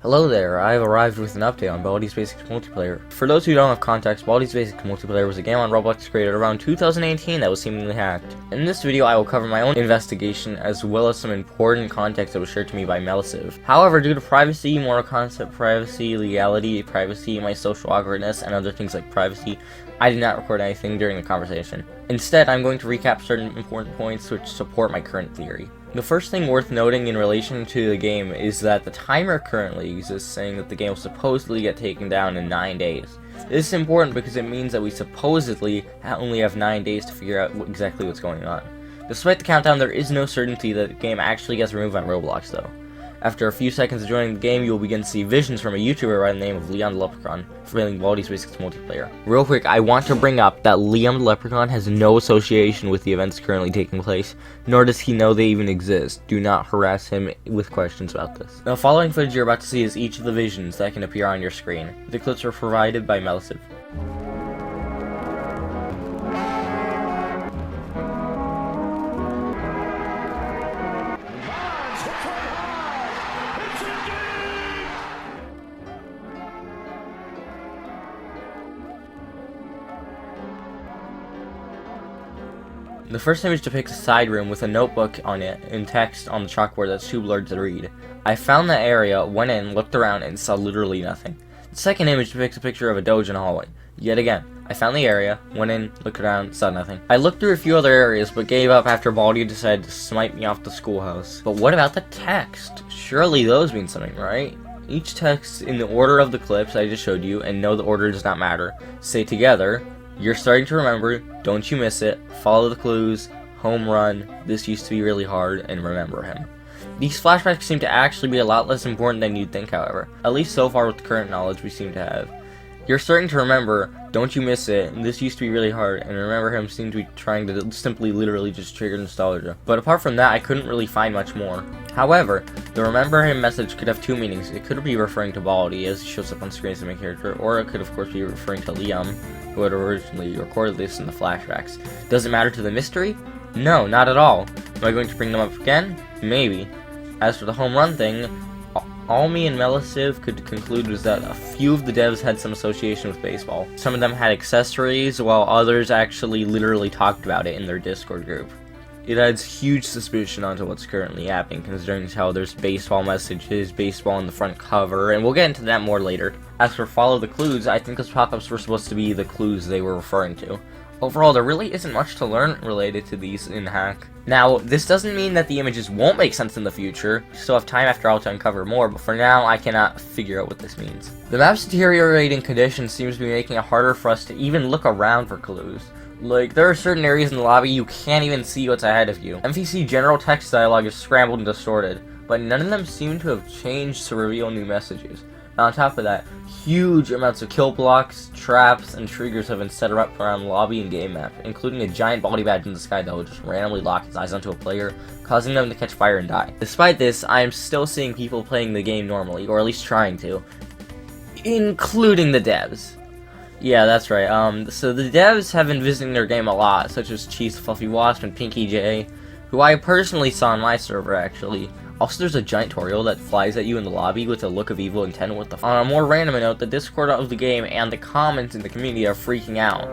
Hello there, I have arrived with an update on Baldi's Basics Multiplayer. For those who don't have context, Baldi's Basics Multiplayer was a game on Roblox created around 2018 that was seemingly hacked. In this video I will cover my own investigation as well as some important context that was shared to me by Melisive. However, due to privacy, moral concept privacy, legality, privacy, my social awkwardness, and other things like privacy, I did not record anything during the conversation. Instead, I'm going to recap certain important points which support my current theory. The first thing worth noting in relation to the game is that the timer currently exists saying that the game will supposedly get taken down in 9 days. This is important because it means that we supposedly only have 9 days to figure out exactly what's going on. Despite the countdown, there is no certainty that the game actually gets removed on Roblox though. After a few seconds of joining the game, you will begin to see visions from a YouTuber by the name of Leon the Leprechaun, revealing Baldi's Basics Multiplayer. Real quick, I want to bring up that Leon the Leprechaun has no association with the events currently taking place, nor does he know they even exist. Do not harass him with questions about this. The following footage you're about to see is each of the visions that can appear on your screen. The clips were provided by Melisive. The first image depicts a side room with a notebook on it and text on the chalkboard that's too blurred to read. I found that area, went in, looked around, and saw literally nothing. The second image depicts a picture of a doge in a hallway. Yet again, I found the area, went in, looked around, saw nothing. I looked through a few other areas, but gave up after Baldi decided to smite me off the schoolhouse. But what about the text? Surely those mean something, right? Each text in the order of the clips I just showed you, and no, the order does not matter, say together, "You're starting to remember, don't you miss it, follow the clues, home run, this used to be really hard, and remember him." These flashbacks seem to actually be a lot less important than you'd think, however, at least so far with the current knowledge we seem to have. "You're starting to remember, don't you miss it, and this used to be really hard, and remember him" seemed to be trying to simply literally just trigger nostalgia. But apart from that, I couldn't really find much more. However, the remember him message could have two meanings. It could be referring to Baldi, as he shows up on screen as a main character, or it could of course be referring to Liam, who had originally recorded this in the flashbacks. Does it matter to the mystery? No, not at all. Am I going to bring them up again? Maybe. As for the home run thing, all me and Melisive could conclude was that a few of the devs had some association with baseball. Some of them had accessories, while others actually literally talked about it in their Discord group. It adds huge suspicion onto what's currently happening, considering how there's baseball messages, baseball on the front cover, and we'll get into that more later. As for follow the clues, I think those pop-ups were supposed to be the clues they were referring to. Overall, there really isn't much to learn related to these in Hack. Now, this doesn't mean that the images won't make sense in the future. We still have time after all to uncover more, but for now, I cannot figure out what this means. The map's deteriorating condition seems to be making it harder for us to even look around for clues. Like, there are certain areas in the lobby you can't even see what's ahead of you. MVC general text dialogue is scrambled and distorted, but none of them seem to have changed to reveal new messages. And on top of that, huge amounts of kill blocks, traps, and triggers have been set up around the lobby and game map, including a giant Baldi badge in the sky that will just randomly lock its eyes onto a player, causing them to catch fire and die. Despite this, I am still seeing people playing the game normally, or at least trying to, including the devs. Yeah, that's right. So the devs have been visiting their game a lot, such as Cheese Fluffy Wasp and Pinky J, who I personally saw on my server, actually. Also, there's a giant Toriel that flies at you in the lobby with a look of evil intent. What the f. On a more random note, the Discord of the game and the comments in the community are freaking out.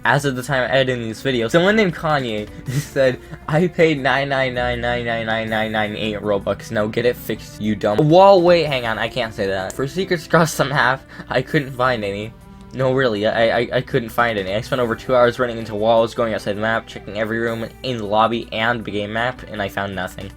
As of the time of editing this video, someone named Kanye said, "I paid 999999998 Robux, now get it fixed, you dumb." Whoa, wait, hang on, I can't say that. For secrets across some map, I couldn't find any. No, really, I couldn't find any. I spent over 2 hours running into walls, going outside the map, checking every room in the lobby and the game map, and I found nothing.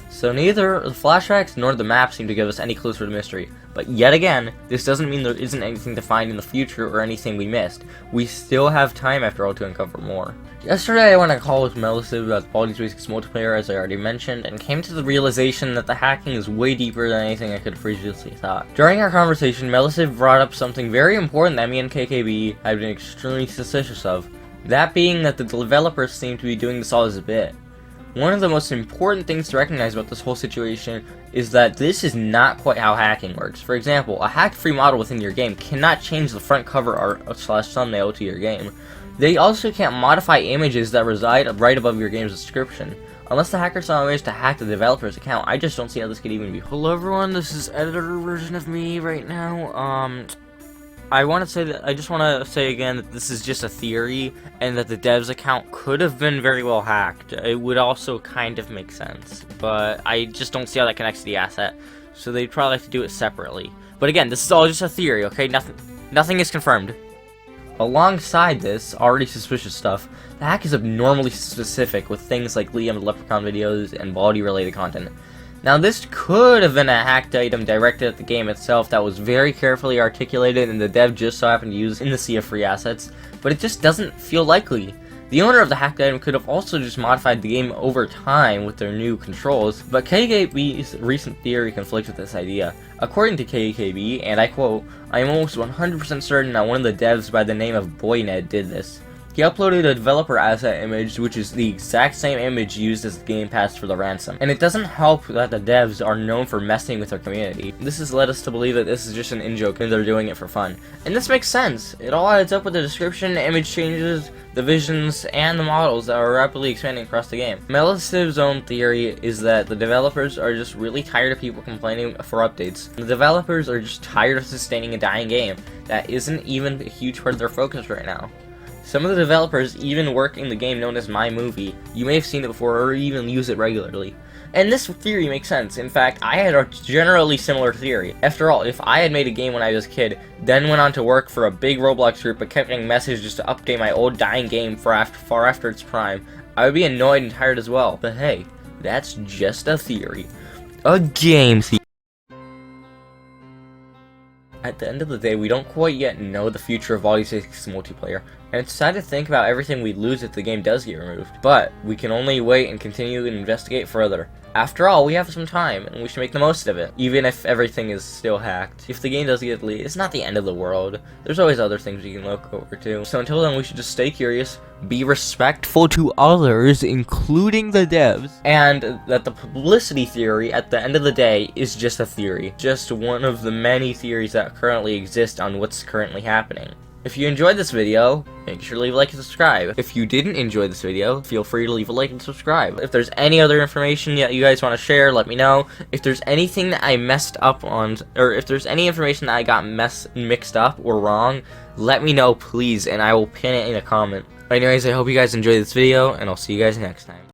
So neither the flashbacks nor the map seem to give us any clues for the mystery. But yet again, this doesn't mean there isn't anything to find in the future or anything we missed. We still have time after all to uncover more. Yesterday I went on a call with Melisive about Baldi's Basics Multiplayer, as I already mentioned, and came to the realization that the hacking is way deeper than anything I could have previously thought. During our conversation, Melisive brought up something very important that me and KKB had been extremely suspicious of. That being that the developers seem to be doing this all as a bit. One of the most important things to recognize about this whole situation is that this is not quite how hacking works. For example, a hack-free model within your game cannot change the front cover art / thumbnail to your game. They also can't modify images that reside right above your game's description. Unless the hackers saw ways to hack the developer's account, I just don't see how this could even be. Hello everyone, this is editor version of me right now. I just want to say again that this is just a theory, and that the dev's account could have been very well hacked. It would also kind of make sense, but I just don't see how that connects to the asset, so they'd probably have to do it separately. But again, this is all just a theory, okay? Nothing is confirmed. Alongside this already suspicious stuff, the hack is abnormally specific with things like Liam Leprechaun videos and Baldi related content. Now this could have been a hacked item directed at the game itself that was very carefully articulated and the dev just so happened to use in the sea of free assets, but it just doesn't feel likely. The owner of the hacked item could have also just modified the game over time with their new controls, but KKB's recent theory conflicts with this idea. According to KKB, and I quote, "I am almost 100% certain that one of the devs by the name of Boyned did this. He uploaded a developer asset image, which is the exact same image used as the game pass for the ransom. And it doesn't help that the devs are known for messing with their community. This has led us to believe that this is just an in-joke and they're doing it for fun. And this makes sense. It all adds up with the description, image changes, the visions, and the models that are rapidly expanding across the game. Melisiv's own theory is that the developers are just really tired of people complaining for updates. The developers are just tired of sustaining a dying game that isn't even a huge part of their focus right now. Some of the developers even work in the game known as My Movie. You may have seen it before or even use it regularly. And this theory makes sense. In fact, I had a generally similar theory. After all, if I had made a game when I was a kid, then went on to work for a big Roblox group but kept getting messages to update my old dying game far after its prime, I would be annoyed and tired as well. But hey, that's just a theory. A game theory. At the end of the day, we don't quite yet know the future of Baldi 6's multiplayer, and it's sad to think about everything we'd lose if the game does get removed. But we can only wait and continue to investigate further. After all, we have some time, and we should make the most of it, even if everything is still hacked. If the game does get deleted, it's not the end of the world. There's always other things we can look over to. So until then, we should just stay curious, be respectful to others, including the devs, and that the publicity theory, at the end of the day, is just a theory. Just one of the many theories that currently exist on what's currently happening. If you enjoyed this video, make sure to leave a like and subscribe. If you didn't enjoy this video, feel free to leave a like and subscribe. If there's any other information that you guys want to share, let me know. If there's anything that I messed up on, or if there's any information that I got mixed up or wrong, let me know please, and I will pin it in a comment. Anyways, I hope you guys enjoyed this video, and I'll see you guys next time.